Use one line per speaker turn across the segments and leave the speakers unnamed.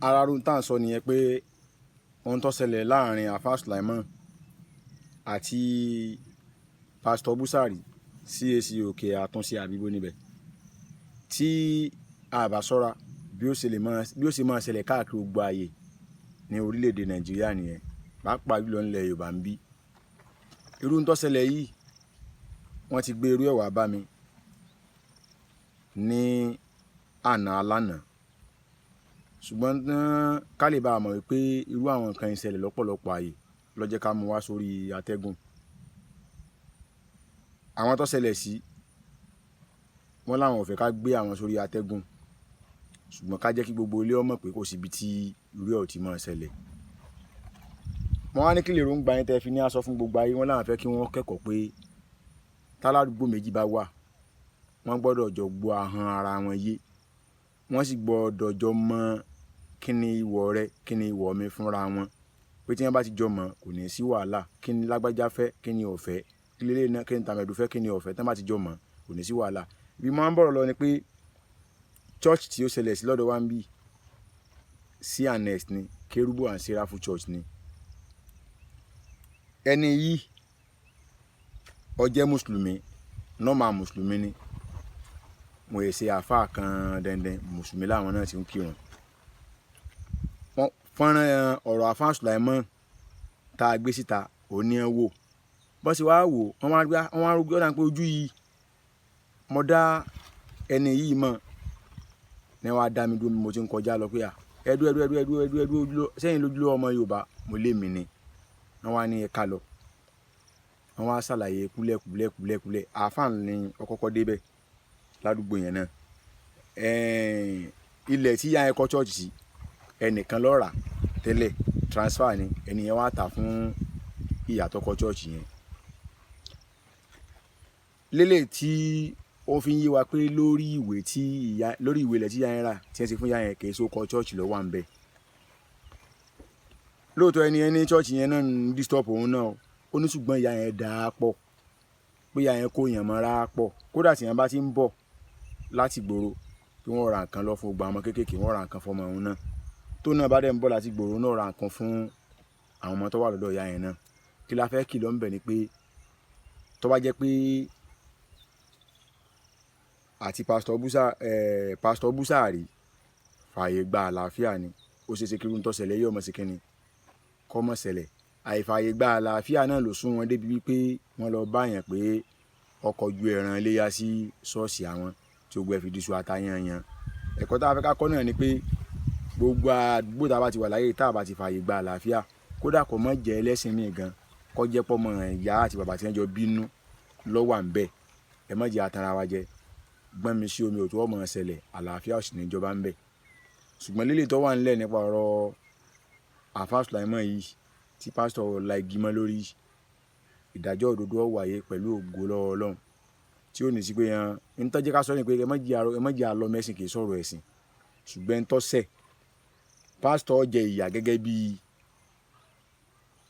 ara run tá à ń sọ nìyẹn pé ohun tó ṣẹlẹ̀ láàrin Alfa Sulaiman àti Pastor Busari CAC òkè àtúnṣe àbíbó níbẹ̀ tí a bá ṣọ́ra bí ó ṣe máa ṣẹlẹ̀ káàkiri gbogbo ayé ní orílẹ̀-èdè Nàìjíríà nìyẹn pàápàá jùlọ nílẹ̀ Yorùbá ń bí irú tó ṣẹlẹ̀ yìí wọ́n ti gbé irú ẹ̀ wá bá mi ní àná alánà ṣùgbọ́n ká lè bá a mọ̀ wípé irú àwọn nǹkan ìṣẹ̀lẹ̀ lọ́pọ̀lọpọ̀ ayé ló jẹ́ ká mú wá sórí atẹ́gùn àwọn tó ṣẹlẹ̀ sí wọ́n láwọn ò fẹ́ ká gbé àwọn sórí atẹ́gùn ṣùgbọ́n ká jẹ́ kí gbogbo ilé ó mọ̀ pé kò síbi tí irú ẹ̀ ò ti máa ṣẹlẹ̀ wọ́n wá ní kí lè ròǹgbà yín tẹ́ fi ní aṣọ fún gbogbo ayé wọ́n láwọn fẹ́ kí wọ́n kẹ́kọ̀ọ́ pé táládùúgbò méjì bá wà wọ́n gbọ́dọ̀ jọ gbọ́ ahọ́n ara wọn yé wọ́n sì gbọ́dọ̀ jọ mọ̀ kí ni ìwọ̀ rẹ kí ni ìwọ̀ mi fúnra wọn pé tí wọ́n bá ti jọ mọ̀ kò ní sí wàhálà kí ni lágbájá fẹ́ kí ni ó fẹ́ kí lélẹ̀ náà kí ni tàmẹ̀dù fẹ́ kí ni ó fẹ́ tí wọ́n bá ti jọ mọ̀ kò ní sí wàhálà ibi máa ń bọ̀rọ̀ lọ ni pé church tí ó ṣẹlẹ̀ sí lọ́dọ̀ wa ń bí C&S ni Kérúbù and Séráfù church ni ẹni yìí ó jẹ́ mùsùlùmí nọ́ọ̀mà mùsùlùmí ni mo yẹ ṣe àáfàá kan dandan mùsùlùmí láwọn náà ti ń kírun fọ́nrán ọ̀rọ̀ Alfa Sulaiman tá a gbé síta òní ẹ̀ wò bọ́n sì wá wò wọ́n wá rúgbó ọ̀dà pé ojú yìí mo dá ẹni yìí mọ̀ ní wàá dá mi dúró mo ti ń kọjá lọ pé ẹdú sẹ́yìn lójúlọ ọmọ Yorùbá mo lé mi ni wọ́n wá ní ẹ̀ka lọ wọ́n wá ṣàlàyé kúlẹ̀kúlẹ̀ àáfàá ni ọkọ̀ọ̀kọ̀ débẹ̀ ládùúgbò yẹn náà ilẹ̀ tí yá ẹ̀kọ́ church sí ẹnìkan ló rà tẹ́lẹ̀ transfer ni ẹni yẹn wá tà fún ìyá tó kọ́ church yẹn lélẹ̀ tí ó fi ń yé wa pé lórí ìwé ilẹ̀ tí yá yẹn rà tí wọ́n ti fún yá yẹn kì í so kọ́ church ló wà ń bẹ̀ lóòótọ́ ẹni church yẹn náà ń disturb òun náà ó ní ṣùgbọ́n ìyá yẹn dà á pọ̀ pé ìyá yẹn kó yàn mọ́ra pọ̀ kódà tí yẹn bá ti ń bọ̀ láti gbòòrò tí wọ́n ra nǹkan lọ fún gbogbo àwọn kéékèèké wọ́n ra nǹkan fọmọ òun náà tó náà bá dẹ̀ ń bọ̀ láti gbòòrò náà ra nǹkan fún àwọn ọmọ tó wà lọ́dọ̀ ìyá yẹn náà kí la fẹ́ kìlọ̀ ń bẹ̀ ni pé tó bá jẹ́ pé àti Pastor Busari fààyè gba àlàáfíà ni ó ṣeé ṣe kí irú tó ṣẹlẹ̀ yóò mọ̀ sí kínní kọ́ mọ̀ ṣẹlẹ̀ àìfààyè gba àlàáfíà náà ló sún wọn débi wípé wọ́n lọ bá yàn pé ọkọ̀ ju ẹran iléyà sí ṣọ́ọ̀ṣì àwọn tí ó gbẹ fi diṣu atayanyan ẹ̀kọ́ tá a fẹ́ ká kọ́ náà ni pé gbogbo àdúgbò tá a bá ti wà láyé tá a bá ti fààyè gba àlàáfíà kódà kò mọ̀ jẹ́ ẹlẹ́sìn míì gan kó jẹ́ pọ́ mọ ìyá àti bàbá tí wọ́n jọ bínú lọ́wọ́ à ń bẹ̀ ẹ má jẹ́ atara wa jẹ gbọ́n mi sí omi òtún ọmọ ṣẹlẹ̀ àlàáfíà ò sì ní ìjọba ń bẹ̀ ṣùgbọ́n lílé tó wà nílẹ̀ nípa ọ̀rọ̀ Alfa Sulaiman yìí tí pásítọ̀ la igi mọ́ lórí ìdájọ́ òdodo ó wáyé pẹ̀lú ògo lọ́wọ́ Ọlọ́run tí ó ní sí pé ń tọ́jú ká sọ ní pé ẹ má jẹ́ àlọ́ mẹ́sìn kì í sọ̀rọ̀ ẹ̀sìn ṣùgbọ́n ń tọ́sẹ̀ pásítọ̀ jẹ ìyà gẹ́gẹ́ bí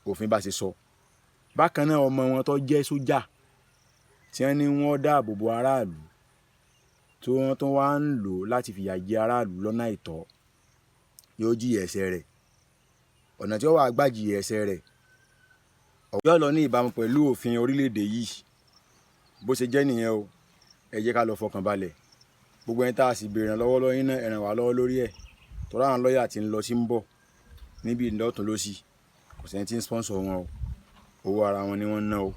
òfin bá ṣe sọ bákan náà ọmọ wọn tó jẹ́ sójà tí wọ́n ní wọ́n dáàbò bo aráàlú tí wọ́n tó wá ń lò láti fìyà jẹ aráàlú lọ́nà àìtọ́ yóò jìyà ẹ̀ṣẹ̀ rẹ̀ ọ̀nà tí ó wà gbàjì ẹ̀ṣẹ̀ rẹ̀ yóò lọ ní ìbámu pẹ̀lú òfin orílẹ̀-èdè yìí bó ṣe jẹ́ nìyẹn o ẹ jẹ́ ká lọ fọkàn balẹ̀ gbogbo ẹni tá a sì béèrè lọ́wọ́ lọ́yìn náà ẹ ràn wá lọ́wọ́ lórí ẹ̀ tọ́ra àwọn lọ́ọ̀yà tí ń lọ sí ń bọ̀ níbi ìdọ́tún lọ́sí kò sẹ́ni tí ń sponsor wọn o owó ara wọn ni wọ́n ń ná o.